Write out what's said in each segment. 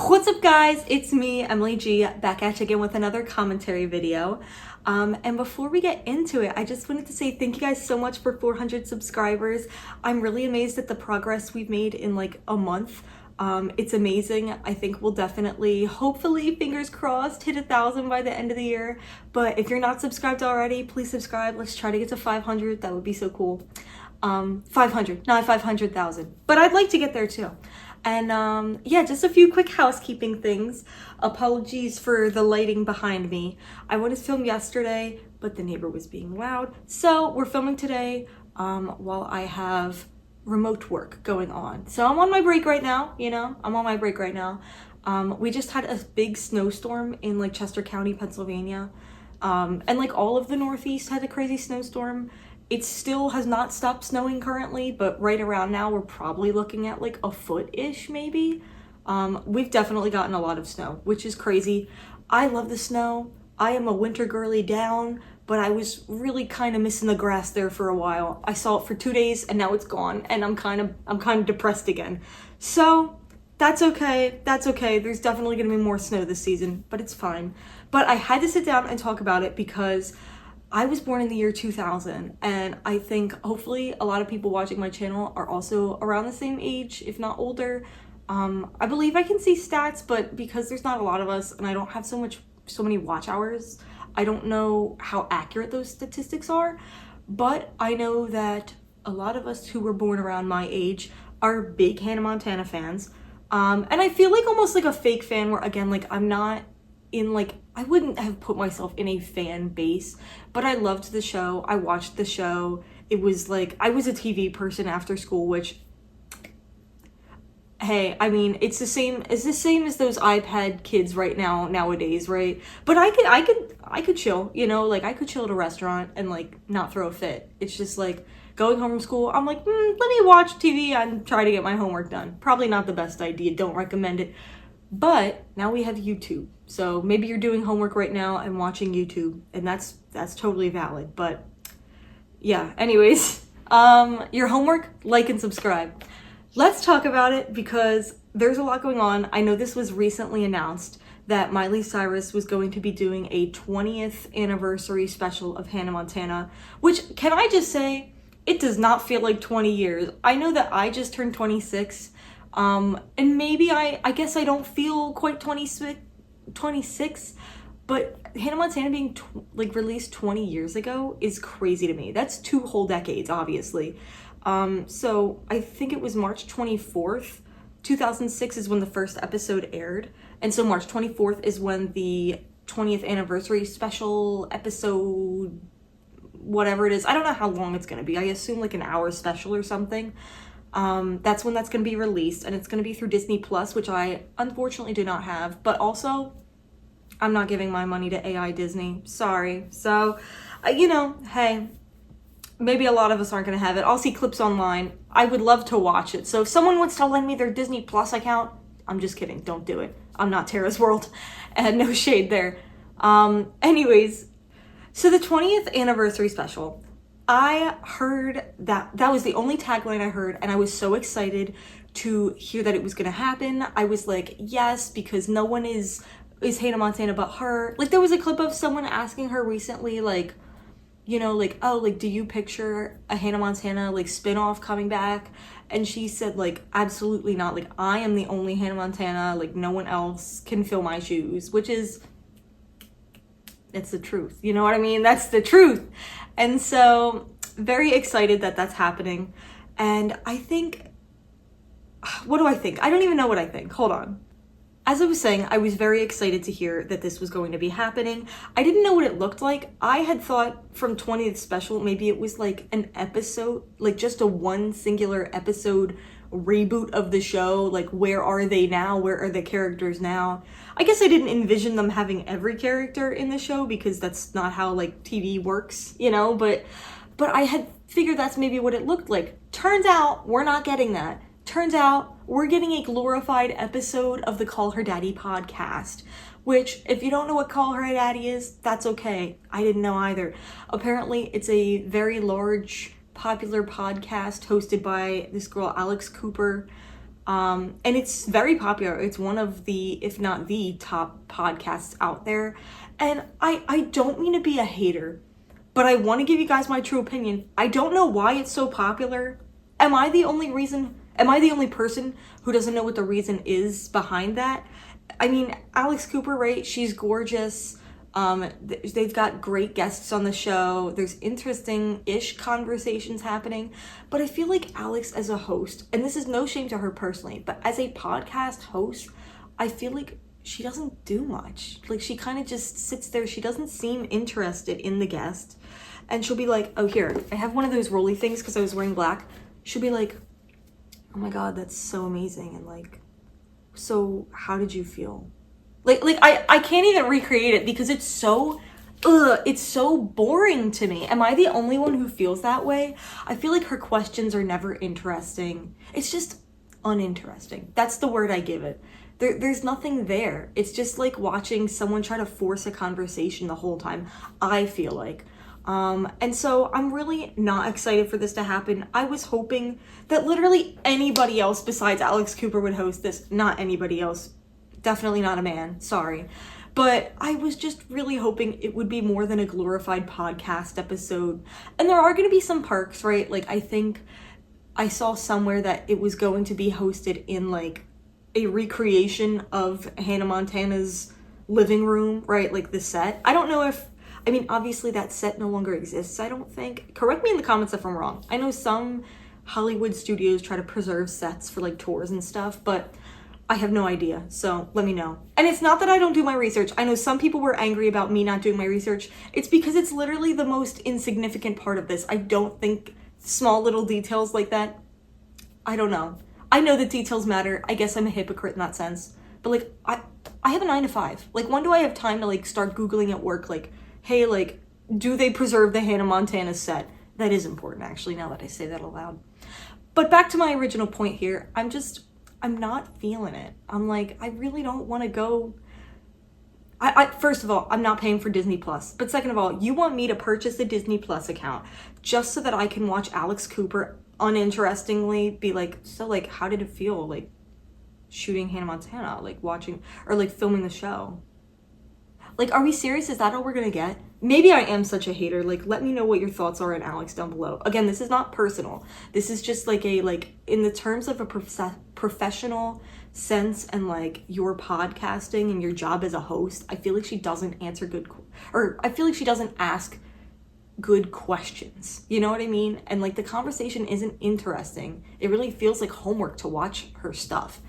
What's up guys, it's me, Emily G, back at you again with another commentary video. And before we get into it, I just wanted to say thank you guys so much for 400 subscribers. I'm really amazed at the progress we've made in like a month. It's amazing. I think we'll definitely, hopefully, fingers crossed, hit 1,000 by the end of the year. But if you're not subscribed already, please subscribe. Let's try to get to 500. That would be so cool. 500, not 500,000. But I'd like to get there too. And yeah, just a few quick housekeeping things. Apologies for the lighting behind me. I wanted to film yesterday, but the neighbor was being loud. So we're filming today while I have remote work going on. So I'm on my break right now, I'm on my break right now. We just had a big snowstorm in like Chester County, Pennsylvania. And like all of the Northeast had a crazy snowstorm. It still has not stopped snowing currently, but right around now we're probably looking at like a foot-ish maybe. We've definitely gotten a lot of snow, which is crazy. I love the snow. I am a winter girly down, but I was really kind of missing the grass there for a while. I saw it for 2 days and now it's gone and I'm kind of depressed again. So that's okay. That's okay. There's definitely going to be more snow this season, but it's fine. But I had to sit down and talk about it because I was born in the year 2000, and I think hopefully a lot of people watching my channel are also around the same age, if not older. I believe I can see stats, but because there's not a lot of us and I don't have so many watch hours, I don't know how accurate those statistics are. But I know that a lot of us who were born around my age are big Hannah Montana fans. And I feel like almost like a fake fan where, again, like I'm not in like, I wouldn't have put myself in a fan base, but I loved the show. I watched the show. It was like, I was a TV person after school, which, hey, I mean, it's the same as those iPad kids nowadays, right? But I could chill, like I could chill at a restaurant and like not throw a fit. It's just like going home from school, I'm like, let me watch TV and try to get my homework done. Probably not the best idea. Don't recommend it. But now we have YouTube. So maybe you're doing homework right now and watching YouTube, and that's totally valid. But yeah, anyways, your homework, like and subscribe. Let's talk about it because there's a lot going on. I know this was recently announced that Miley Cirus was going to be doing a 20th anniversary special of Hannah Montana, which, can I just say, it does not feel like 20 years. I know that I just turned 26, and maybe I guess I don't feel quite 26, but Hannah Montana being released 20 years ago is crazy to me. That's 2 whole decades, obviously. So I think it was March 24th, 2006 is when the first episode aired. And so March 24th is when the 20th anniversary special episode, whatever it is. I don't know how long it's going to be. I assume like an hour special or something. That's when that's going to be released, and it's going to be through Disney Plus, which I unfortunately do not have, but also I'm not giving my money to AI Disney. Sorry. So, hey, maybe a lot of us aren't going to have it. I'll see clips online. I would love to watch it. So if someone wants to lend me their Disney Plus account, I'm just kidding. Don't do it. I'm not Tara's World, and no shade there. Anyways, so the 20th anniversary special, I heard that was the only tagline I heard, and I was so excited to hear that it was going to happen. I was like, yes, because no one is Hannah Montana but her. Like, there was a clip of someone asking her recently, like, oh, like, do you picture a Hannah Montana, like, spinoff coming back? And she said, like, absolutely not. Like, I am the only Hannah Montana. Like, no one else can fill my shoes, which is, it's the truth. You know what I mean? That's the truth. And so, very excited that that's happening. And I think, what do I think? I don't even know what I think. Hold on. As I was saying, I was very excited to hear that this was going to be happening. I didn't know what it looked like. I had thought from 20th special, maybe it was like an episode, like just a one singular episode reboot of the show. Like, where are they now? Where are the characters now? I guess I didn't envision them having every character in the show because that's not how like TV works, but I had figured that's maybe what it looked like. Turns out we're not getting that. Turns out we're getting a glorified episode of the Call Her Daddy podcast, which, if you don't know what Call Her Daddy is, that's okay. I didn't know either. Apparently, it's a very large, popular podcast hosted by this girl, Alex Cooper. And it's very popular. It's one of the, if not the top podcasts out there. And I don't mean to be a hater, but I want to give you guys my true opinion. I don't know why it's so popular. Am I the only person who doesn't know what the reason is behind that? I mean, Alex Cooper, right? She's gorgeous. They've got great guests on the show. There's interesting-ish conversations happening. But I feel like Alex as a host, and this is no shame to her personally, but as a podcast host, I feel like she doesn't do much. Like, she kind of just sits there. She doesn't seem interested in the guest. And she'll be like, oh, here, I have one of those rolly things because I was wearing black. She'll be like, oh my God, that's so amazing. And like, so how did you feel? Like I can't even recreate it because it's so boring to me. Am I the only one who feels that way? I feel like her questions are never interesting. It's just uninteresting. That's the word I give it. There's nothing there. It's just like watching someone try to force a conversation the whole time, I feel like. And so I'm really not excited for this to happen. I was hoping that literally anybody else besides Alex Cooper would host this. Not anybody else. Definitely not a man. Sorry. But I was just really hoping it would be more than a glorified podcast episode. And there are going to be some perks, right? Like, I think I saw somewhere that it was going to be hosted in like a recreation of Hannah Montana's living room, right? Like the set. I don't know if, I mean, obviously that set no longer exists, I don't think. Correct me in the comments if I'm wrong. I know some Hollywood studios try to preserve sets for like tours and stuff, but I have no idea, so let me know. And it's not that I don't do my research. I know some people were angry about me not doing my research. It's because it's literally the most insignificant part of this. I don't think small little details like that, I don't know. I know that details matter. I guess I'm a hypocrite in that sense. But like, I have a 9 to 5. Like, when do I have time to like start Googling at work, like, hey, like, do they preserve the Hannah Montana set? That is important, actually, now that I say that aloud. But back to my original point here, I'm not feeling it. I'm like, I really don't want to go. First of all, I'm not paying for Disney Plus. But second of all, you want me to purchase a Disney Plus account just so that I can watch Alex Cooper uninterestingly be like, so like, how did it feel like shooting Hannah Montana, like watching or like filming the show? Like, are we serious? Is that all we're gonna get? Maybe I am such a hater. Like, let me know what your thoughts are on Alex down below. Again, this is not personal. This is just like in the terms of a professional sense and like your podcasting and your job as a host, I feel like she doesn't answer I feel like she doesn't ask good questions. You know what I mean? And like the conversation isn't interesting. It really feels like homework to watch her stuff.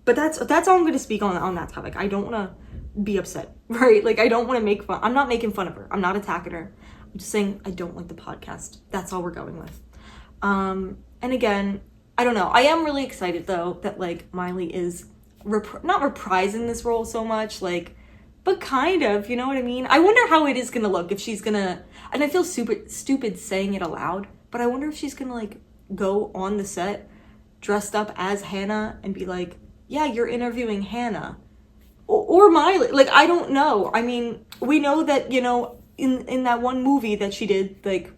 But that's all I'm going to speak on that topic. I don't want to be upset, right? Like, I don't want to make fun. I'm not making fun of her. I'm not attacking her. I'm just saying I don't like the podcast. That's all we're going with. And again, I don't know. I am really excited though that like Miley is not reprising this role so much, like, but kind of, you know what I mean? I wonder how it is going to look if she's going to, and I feel stupid saying it aloud, but I wonder if she's going to like go on the set dressed up as Hannah and be like, yeah, you're interviewing Hannah. Or Miley. Like, I don't know. I mean, we know that, you know, in that one movie that she did, like,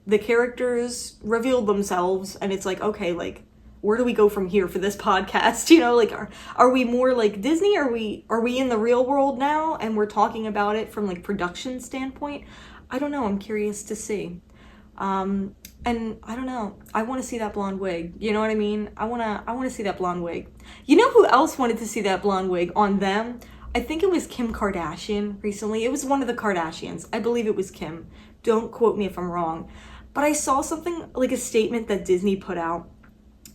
the characters revealed themselves, and it's like, okay, like, where do we go from here for this podcast? You know, like, are we more like Disney? Are we in the real world now, and we're talking about it from, like, production standpoint? I don't know. I'm curious to see. And I don't know. I want to see that blonde wig. You know what I mean? I want to see that blonde wig. You know who else wanted to see that blonde wig on them? I think it was Kim Kardashian recently. It was one of the Kardashians. I believe it was Kim. Don't quote me if I'm wrong. But I saw something like a statement that Disney put out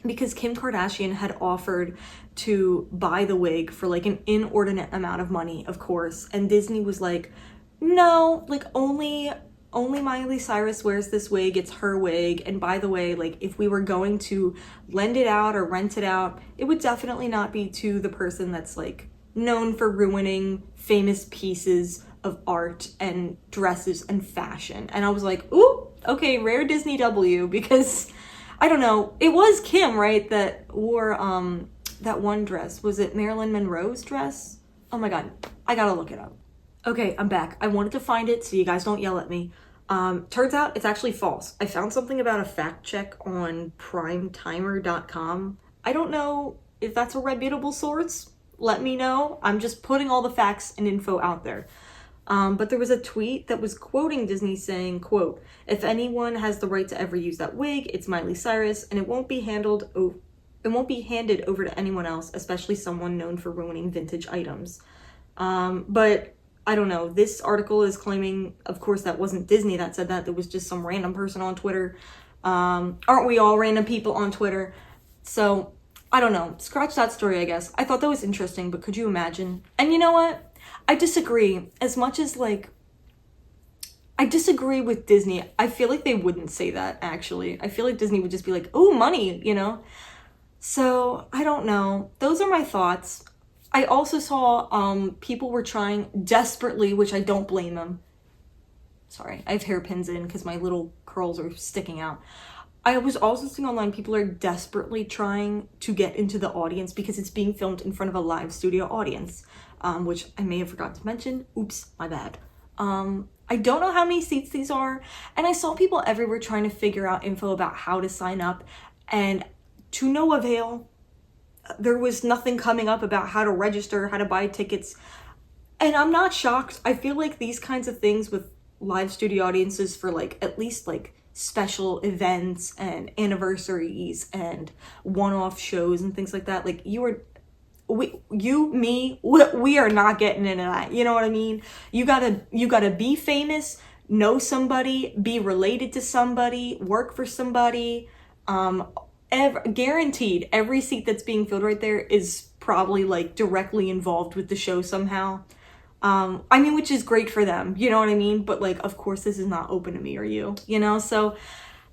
because Kim Kardashian had offered to buy the wig for like an inordinate amount of money, of course. And Disney was like, no, like only Miley Cirus wears this wig. It's her wig. And by the way, like if we were going to lend it out or rent it out, it would definitely not be to the person that's like known for ruining famous pieces of art and dresses and fashion. And I was like, ooh, okay, rare Disney W, because I don't know. It was Kim, right, that wore that one dress. Was it Marilyn Monroe's dress? Oh my God, I gotta look it up. Okay, I'm back. I wanted to find it so you guys don't yell at me. Turns out it's actually false. I found something about a fact check on primetimer.com. I don't know if that's a reputable source, let me know. I'm just putting all the facts and info out there. But there was a tweet that was quoting Disney saying, quote, "If anyone has the right to ever use that wig, it's Miley Cirus, and it won't be handed over to anyone else, especially someone known for ruining vintage items." But I don't know. This article is claiming, of course, that wasn't Disney that said that. There was just some random person on Twitter. Aren't we all random people on Twitter? So I don't know. Scratch that story, I guess. I thought that was interesting, but could you imagine? And you know what? I disagree. As much as, like, I disagree with Disney. I feel like they wouldn't say that, actually. I feel like Disney would just be like, "Oh, money," you know? So, I don't know. Those are my thoughts. I also saw people were trying desperately, which I don't blame them. Sorry, I have hairpins in because my little curls are sticking out. I was also seeing online people are desperately trying to get into the audience because it's being filmed in front of a live studio audience, which I may have forgotten to mention. Oops, my bad. I don't know how many seats these are, and I saw people everywhere trying to figure out info about how to sign up, and to no avail. There was nothing coming up about how to register, how to buy tickets, and I'm not shocked. I feel like these kinds of things with live studio audiences for, like, at least, like, special events and anniversaries and one-off shows and things like that, like, we are not getting into that. You know what I mean? You gotta be famous, know somebody, be related to somebody, work for somebody. Guaranteed every seat that's being filled right there is probably, like, directly involved with the show somehow. I mean, which is great for them, you know what I mean? But, like, of course this is not open to me or you, you know? So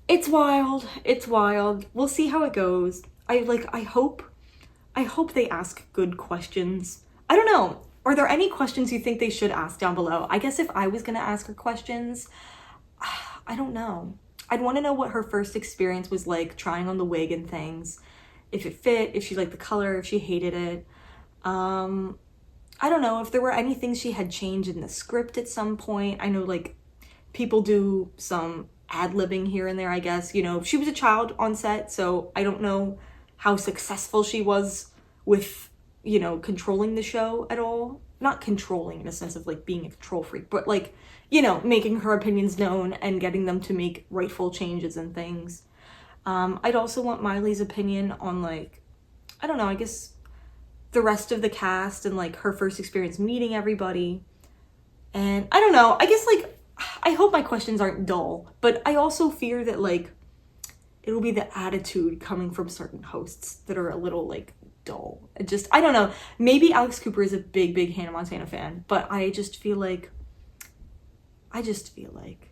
it's wild. It's wild. We'll see how it goes. I hope they ask good questions. I don't know. Are there any questions you think they should ask down below? I guess if I was gonna ask her questions, I don't know. I'd want to know what her first experience was like trying on the wig and things. If it fit, if she liked the color, if she hated it. I don't know if there were any things she had changed in the script at some point. I know, like, people do some ad-libbing here and there, I guess. You know, she was a child on set, so I don't know how successful she was with, you know, controlling the show at all. Not controlling in a sense of, like, being a control freak, but, like, you know, making her opinions known and getting them to make rightful changes and things. I'd also want Miley's opinion on, like, I don't know, I guess the rest of the cast and, like, her first experience meeting everybody. And I don't know, I guess, like, I hope my questions aren't dull, but I also fear that, like, it'll be the attitude coming from certain hosts that are a little, like, dull. I don't know. Maybe Alex Cooper is a big Hannah Montana fan, but I just feel like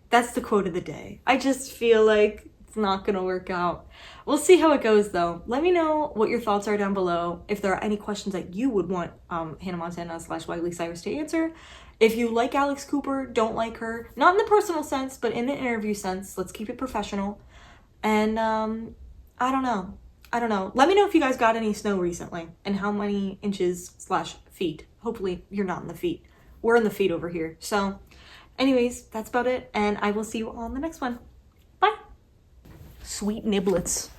that's the quote of the day. I just feel like it's not gonna work out. We'll see how it goes, though. Let me know what your thoughts are down below. If there are any questions that you would want Hannah Montana / Miley Cirus to answer. If you like Alex Cooper, don't like her, not in the personal sense, but in the interview sense. Let's keep it professional. And I don't know. Let me know if you guys got any snow recently and how many inches / feet. Hopefully you're not in the feet. We're in the feet over here. So anyways, that's about it. And I will see you on the next one. Bye. Sweet niblets.